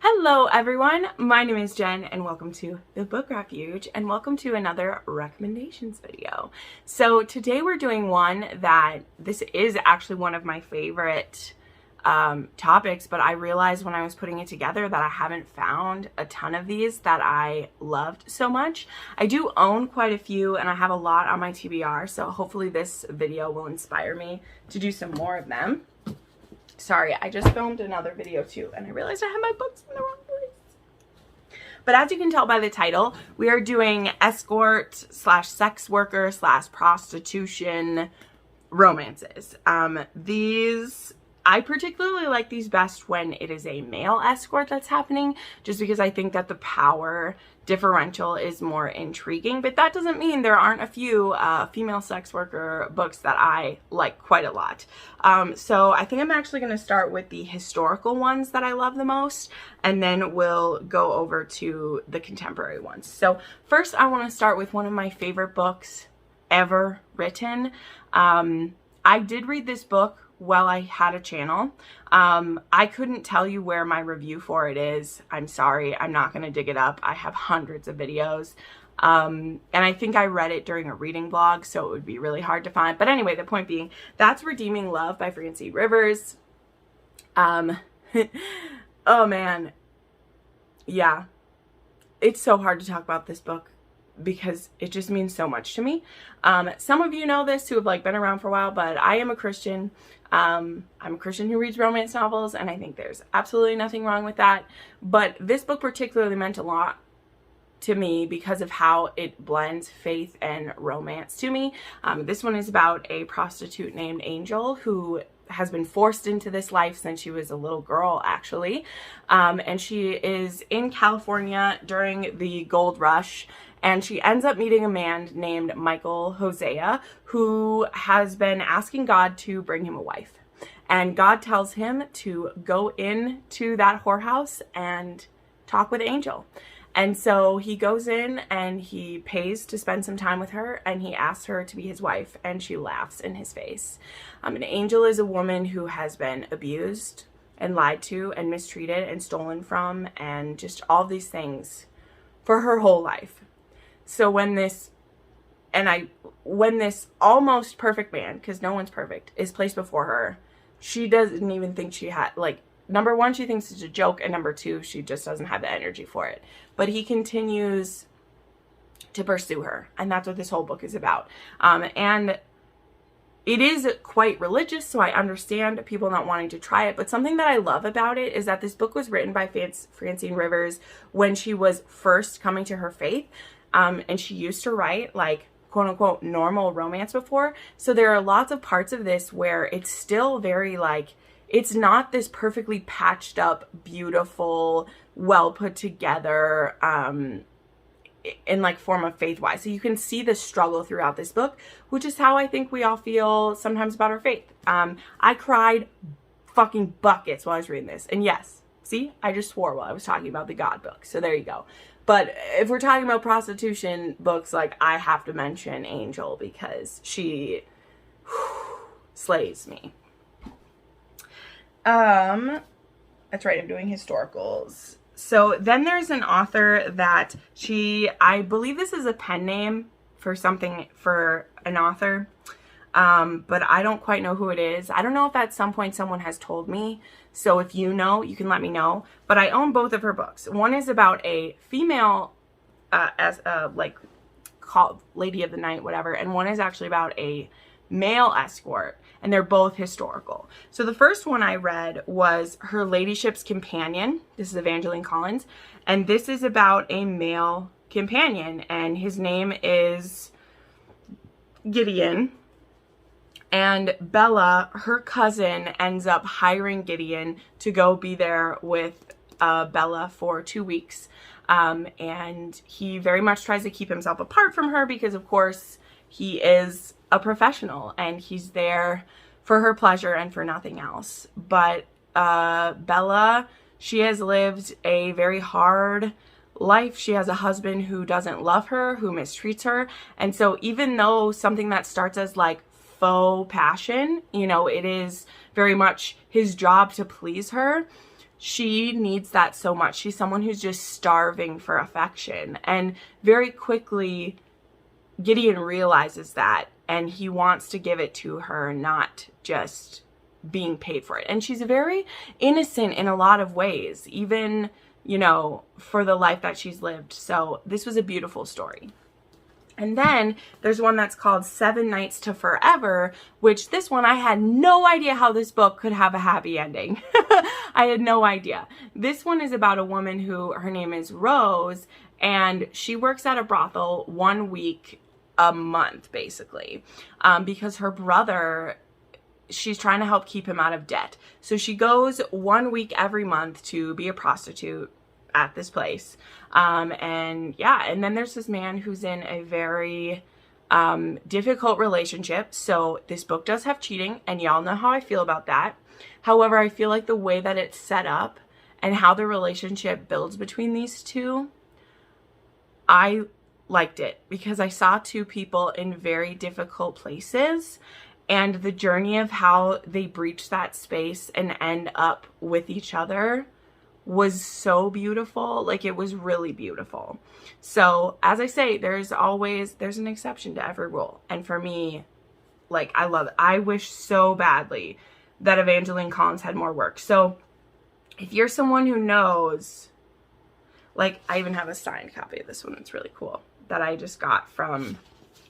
Hello everyone, my name is Jen and welcome to the Book Refuge and welcome to another recommendations video. So today we're doing one that this is actually one of my favorite topics, but I realized when I was putting it together that I haven't found a ton of these that I loved so much. I do own quite a few and I have a lot on my TBR, so hopefully this video will inspire me to do some more of them. Sorry, I just filmed another video too, and I realized I had my books in the wrong place. But as you can tell by the title, we are doing escort slash sex worker slash prostitution romances. I particularly like these best when it is a male escort that's happening, just because I think that the power differential is more intriguing. But that doesn't mean there aren't a few female sex worker books that I like quite a lot. So I think I'm actually going to start with the historical ones that I love the most, and then we'll go over to the contemporary ones. So first I want to start with one of my favorite books ever written. I did read this book while I had a channel. I couldn't tell you where my review for it is. I'm sorry, I'm not going to dig it up. I have hundreds of videos. And I think I read it during a reading blog, so it would be really hard to find. But anyway, the point being, that's Redeeming Love by Francine Rivers. Oh man. Yeah. It's so hard to talk about this book because it just means so much to me. Some of you know this who have been around for a while, but I am a Christian. I'm a Christian who reads romance novels, and I think there's absolutely nothing wrong with that. But this book particularly meant a lot to me because of how it blends faith and romance to me. This one is about a prostitute named Angel who has been forced into this life since she was a little girl, actually. And she is in California during the gold rush, and she ends up meeting a man named Michael Hosea, who has been asking God to bring him a wife. And God tells him to go into that whorehouse and talk with Angel. And so he goes in and he pays to spend some time with her, and he asks her to be his wife, and she laughs in his face. An Angel is a woman who has been abused and lied to and mistreated and stolen from and just all these things for her whole life. So when this almost perfect man, because no one's perfect, is placed before her, she doesn't even think she had, number one, she thinks it's a joke, and number two, she just doesn't have the energy for it. But he continues to pursue her, and that's what this whole book is about. And it is quite religious, so I understand people not wanting to try it, but something that I love about it is that this book was written by Francine Rivers when she was first coming to her faith, and she used to write, quote-unquote, normal romance before. So there are lots of parts of this where it's still very, it's not this perfectly patched up, beautiful, well put together, in form of faith-wise. So you can see the struggle throughout this book, which is how I think we all feel sometimes about our faith. I cried fucking buckets while I was reading this. And yes, see, I just swore while I was talking about the God book. So there you go. But if we're talking about prostitution books, I have to mention Angel because she slays me. That's right, I'm doing historicals. So then there's an author that I believe this is a pen name for an author, but I don't quite know who it is. I don't know if at some point someone has told me, so if you know, you can let me know. But I own both of her books. One is about a female, called Lady of the Night, whatever, and one is actually about a male escort, and they're both historical. So the first one I read was her Ladyship's Companion. This is Evangeline Collins, and this is about a male companion, and his name is Gideon. And Bella, her cousin, ends up hiring Gideon to go be there with Bella for 2 weeks. And he very much tries to keep himself apart from her because, of course, he is a professional and he's there for her pleasure and for nothing else. But Bella, she has lived a very hard life. She has a husband who doesn't love her, who mistreats her. And so even though something that starts as faux passion, it is very much his job to please her, she needs that so much. She's someone who's just starving for affection. And very quickly, Gideon realizes that, and he wants to give it to her, not just being paid for it. And she's very innocent in a lot of ways, even, you know, for the life that she's lived. So this was a beautiful story. And then there's one that's called 7 Nights to Forever, which this one I had no idea how this book could have a happy ending. I had no idea. This one is about a woman who, her name is Rose, and she works at a brothel 1 week a month, basically, because her brother, she's trying to help keep him out of debt. So she goes 1 week every month to be a prostitute at this place. And yeah, and then there's this man who's in a very difficult relationship. So this book does have cheating, and y'all know how I feel about that. However, I feel like the way that it's set up and how the relationship builds between these two, I liked it because I saw two people in very difficult places, and the journey of how they breach that space and end up with each other was so beautiful. Like, it was really beautiful. So as I say, there's an exception to every rule. And for me, like, I love it. I wish so badly that Evangeline Collins had more work. So if you're someone who knows, like, I even have a signed copy of this one. It's really cool that I just got from,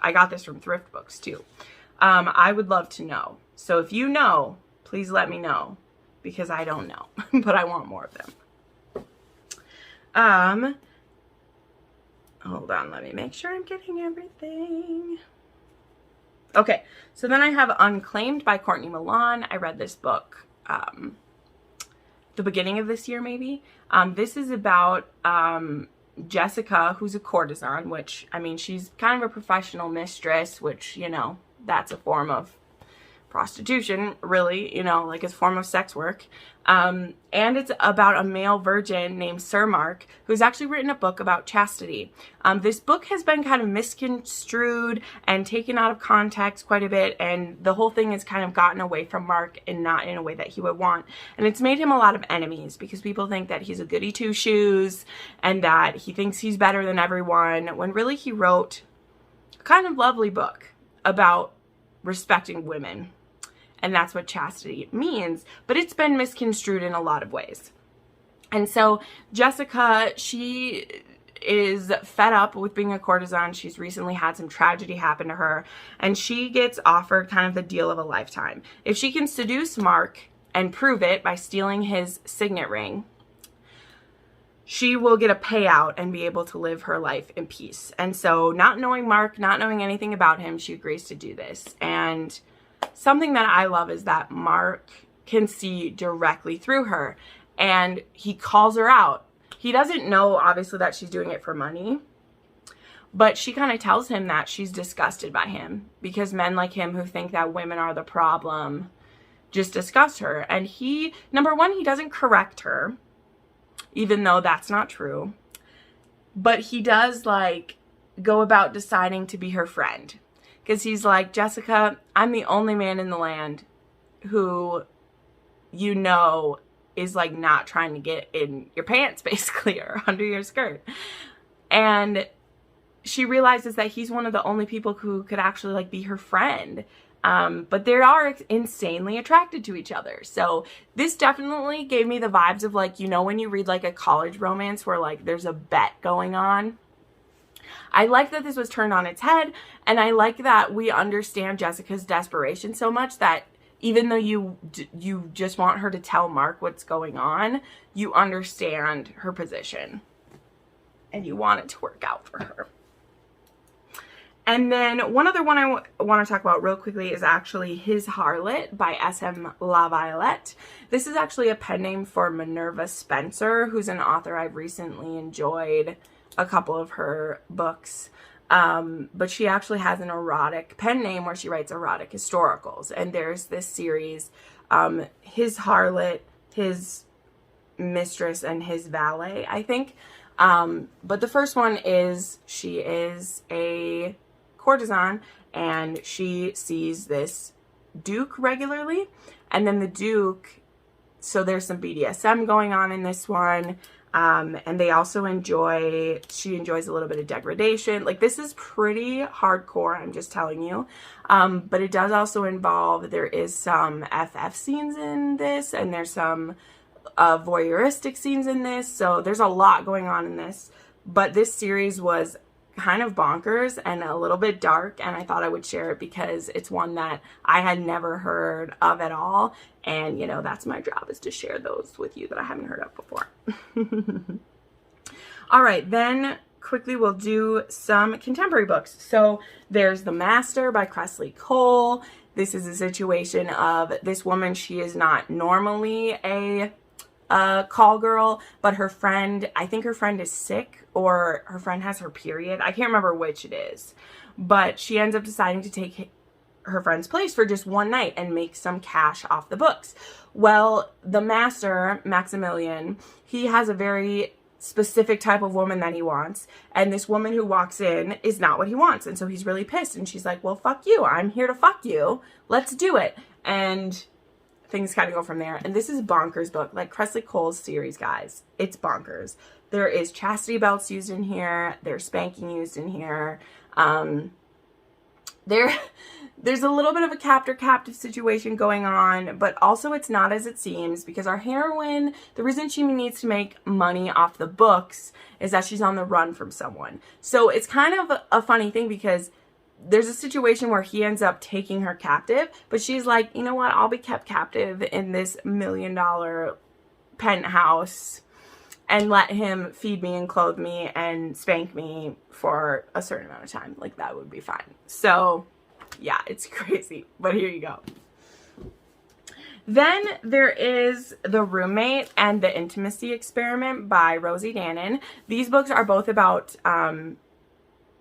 I got this from Thrift Books too. I would love to know. So if you know, please let me know, because I don't know, but I want more of them. Hold on, let me make sure I'm getting everything. Okay, so then I have Unclaimed by Courtney Milan. I read this book the beginning of this year, maybe. This is about Jessica, who's a courtesan, which, I mean, she's kind of a professional mistress, which, you know, that's a form of prostitution, really, you know, like, it's a form of sex work. And it's about a male virgin named Sir Mark, who's actually written a book about chastity. This book has been kind of misconstrued and taken out of context quite a bit, and the whole thing has kind of gotten away from Mark and not in a way that he would want. And it's made him a lot of enemies because people think that he's a goody two-shoes and that he thinks he's better than everyone, when really he wrote a kind of lovely book about respecting women. And that's what chastity means, but it's been misconstrued in a lot of ways. And so Jessica, she is fed up with being a courtesan. She's recently had some tragedy happen to her, and she gets offered kind of the deal of a lifetime. If she can seduce Mark and prove it by stealing his signet ring, she will get a payout and be able to live her life in peace. And so, not knowing Mark, not knowing anything about him, she agrees to do this. And something that I love is that Mark can see directly through her, and he calls her out. He doesn't know, obviously, that she's doing it for money, but she kind of tells him that she's disgusted by him because men like him who think that women are the problem just disgust her. And he, number one, he doesn't correct her, even though that's not true, but he does, like, go about deciding to be her friend. Because he's like, Jessica, I'm the only man in the land who, you know, is, like, not trying to get in your pants, basically, or under your skirt. And she realizes that he's one of the only people who could actually, like, be her friend. But they are insanely attracted to each other. So this definitely gave me the vibes of, like, you know, when you read, like, a college romance where, like, there's a bet going on. I like that this was turned on its head, and I like that we understand Jessica's desperation so much that even though you just want her to tell Mark what's going on, you understand her position and you want it to work out for her. And then one other one I want to talk about real quickly is actually His Harlot by S.M. LaViolette. This is actually a pen name for Minerva Spencer, who's an author I've recently enjoyed a couple of her books. But she actually has an erotic pen name where she writes erotic historicals. And there's this series, His Harlot, His Mistress, and His Valet, I think. But the first one is, she is a courtesan, and she sees this duke regularly, and then the duke So there's some BDSM going on in this one. And they also she enjoys a little bit of degradation. Like, this is pretty hardcore, I'm just telling you. But it does also involve, there is some FF scenes in this, and there's some voyeuristic scenes in this. So there's a lot going on in this. But this series was kind of bonkers and a little bit dark, and I thought I would share it because it's one that I had never heard of at all, and you know, that's my job, is to share those with you that I haven't heard of before. All right, then quickly we'll do some contemporary books. So there's The Master by Kresley Cole. This is a situation of this woman. She is not normally a call girl, but her friend, I think her friend is sick, or her friend has her period. I can't remember which it is, but she ends up deciding to take her friend's place for just one night and make some cash off the books. Well, the master, Maximilian, he has a very specific type of woman that he wants, and this woman who walks in is not what he wants, and so he's really pissed, and she's like, well, fuck you, I'm here to fuck you, let's do it. And things kind of go from there. And this is a bonkers book, like Kresley Cole's series, guys. It's bonkers. There is chastity belts used in here. There's spanking used in here. There's a little bit of a captor-captive situation going on, but also it's not as it seems, because our heroine, the reason she needs to make money off the books is that she's on the run from someone. So it's kind of a funny thing, because there's a situation where he ends up taking her captive, but she's like, you know what, I'll be kept captive in this $1 million penthouse and let him feed me and clothe me and spank me for a certain amount of time. Like, that would be fine. So yeah, it's crazy, but here you go. Then there is The Roommate and The Intimacy Experiment by Rosie Danon. These books are both about,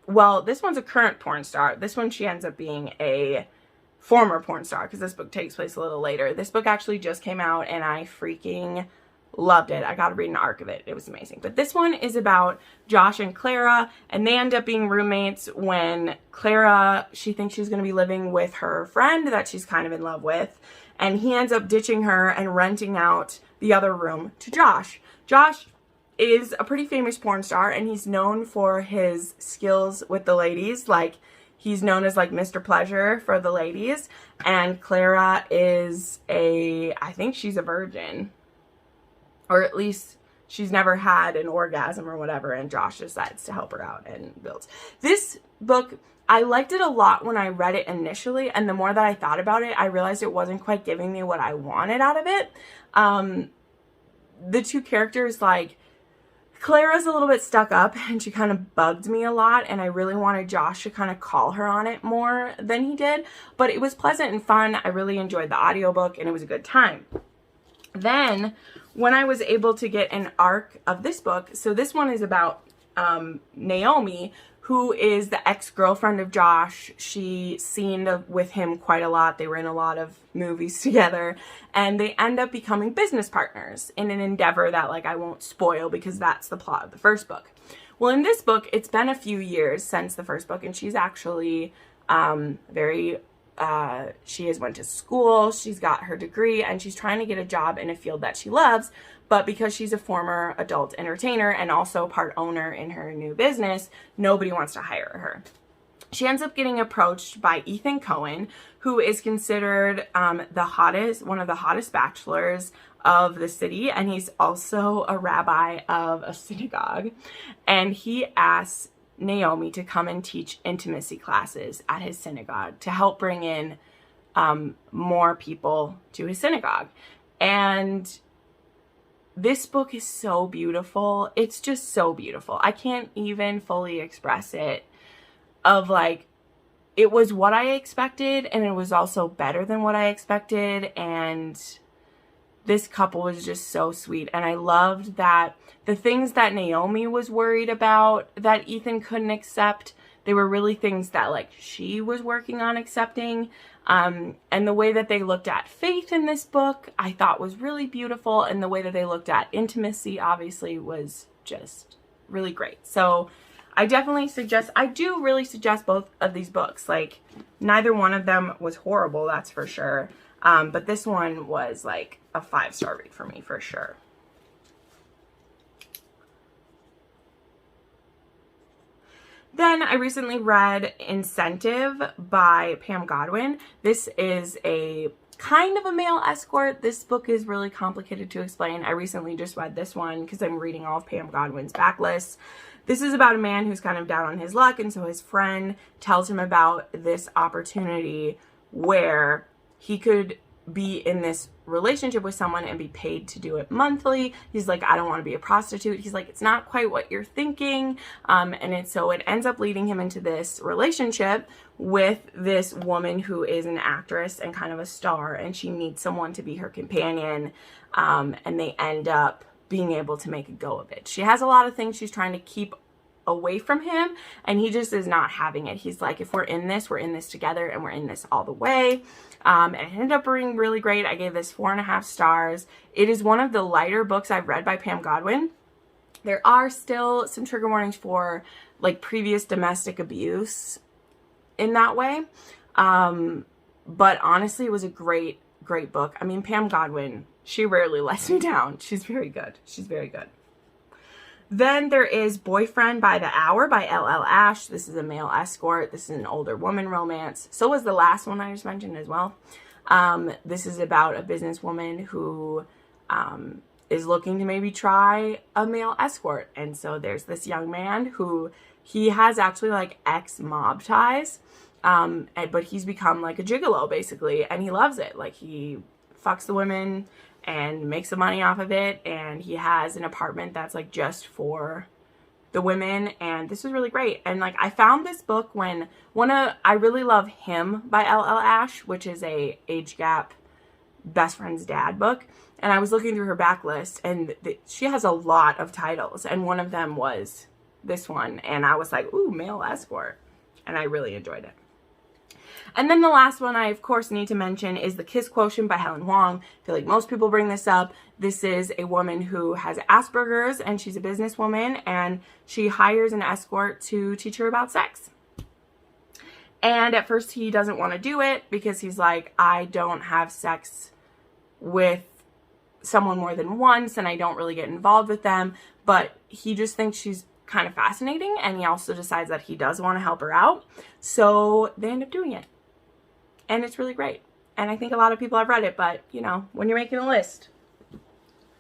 well, this one's a current porn star. This one, she ends up being a former porn star, because this book takes place a little later. This book actually just came out, and I freaking loved it. I got to read an arc of it. It was amazing. But this one is about Josh and Clara, and they end up being roommates when Clara, she thinks she's going to be living with her friend that she's kind of in love with, and he ends up ditching her and renting out the other room to Josh. Josh is a pretty famous porn star, and he's known for his skills with the ladies. Like, he's known as like Mr. Pleasure for the ladies, and Clara is I think she's a virgin, or at least she's never had an orgasm or whatever, and Josh decides to help her out and builds. This book, I liked it a lot when I read it initially, and the more that I thought about it, I realized it wasn't quite giving me what I wanted out of it. The two characters, like, Clara's a little bit stuck up, and she kind of bugged me a lot, and I really wanted Josh to kind of call her on it more than he did, but it was pleasant and fun. I really enjoyed the audiobook, and it was a good time. Then, when I was able to get an arc of this book, so this one is about Naomi, who is the ex-girlfriend of Josh. She scened with him quite a lot. They were in a lot of movies together, and they end up becoming business partners in an endeavor that, like, I won't spoil because that's the plot of the first book. Well, in this book, it's been a few years since the first book, and she's actually she has went to school, she's got her degree, and she's trying to get a job in a field that she loves, but because she's a former adult entertainer and also part owner in her new business, nobody wants to hire her. She ends up getting approached by Ethan Cohen, who is considered one of the hottest bachelors of the city, and he's also a rabbi of a synagogue, and he asks Naomi to come and teach intimacy classes at his synagogue to help bring in more people to his synagogue. And this book is so beautiful. It's just so beautiful. I can't even fully express it. Of like, it was what I expected, and it was also better than what I expected, and this couple was just so sweet. And I loved that the things that Naomi was worried about that Ethan couldn't accept, they were really things that, like, she was working on accepting. And the way that they looked at faith in this book, I thought was really beautiful. And the way that they looked at intimacy, obviously, was just really great. So I do really suggest both of these books. Like, neither one of them was horrible, that's for sure. But this one was like a 5-star read for me for sure. Then I recently read Incentive by Pam Godwin. This is a kind of a male escort. This book is really complicated to explain. I recently just read this one because I'm reading all of Pam Godwin's backlists. This is about a man who's kind of down on his luck, and so his friend tells him about this opportunity where he could be in this relationship with someone and be paid to do it monthly. He's like, I don't want to be a prostitute. He's like, it's not quite what you're thinking. So it ends up leading him into this relationship with this woman who is an actress and kind of a star, and she needs someone to be her companion. And they end up being able to make a go of it. She has a lot of things she's trying to keep away from him, and he just is not having it. He's like, if we're in this together, and we're in this all the way. And it ended up being really great. I gave this 4.5 stars. It is one of the lighter books I've read by Pam Godwin. There are still some trigger warnings for like previous domestic abuse in that way. But honestly, it was a great book. I mean, Pam Godwin, she rarely lets me down. She's very good. She's very good. Then there is Boyfriend by the Hour by L.L. Ash. This is a male escort. This is an older woman romance. So was the last one I just mentioned as well. This is about a businesswoman who is looking to maybe try a male escort. And so there's this young man who he has actually like ex-mob ties. But he's become like a gigolo basically. And he loves it. Like he fucks the women and makes some money off of it, and he has an apartment that's like just for the women, and this was really great. And like I found this book when I really love Him by L.L. Ash, which is a age gap best friend's dad book, and I was looking through her backlist, and she has a lot of titles, and one of them was this one, and I was like, ooh, male escort, and I really enjoyed it. And then the last one I, of course, need to mention is The Kiss Quotient by Helen Huang. I feel like most people bring this up. This is a woman who has Asperger's, and she's a businesswoman, and she hires an escort to teach her about sex. And at first he doesn't want to do it because he's like, I don't have sex with someone more than once, and I don't really get involved with them. But he just thinks she's kind of fascinating, and he also decides that he does want to help her out. So they end up doing it. And it's really great. And I think a lot of people have read it, but, you know, when you're making a list,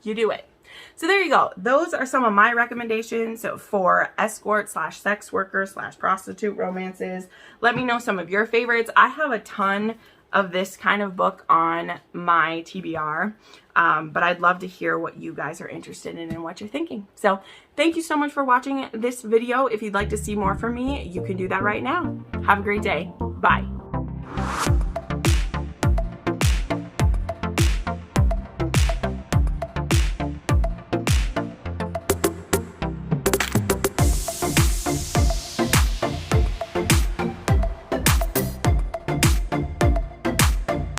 you do it. So there you go. Those are some of my recommendations for escort / sex worker / prostitute romances. Let me know some of your favorites. I have a ton of this kind of book on my TBR, but I'd love to hear what you guys are interested in and what you're thinking. So thank you so much for watching this video. If you'd like to see more from me, you can do that right now. Have a great day. Bye.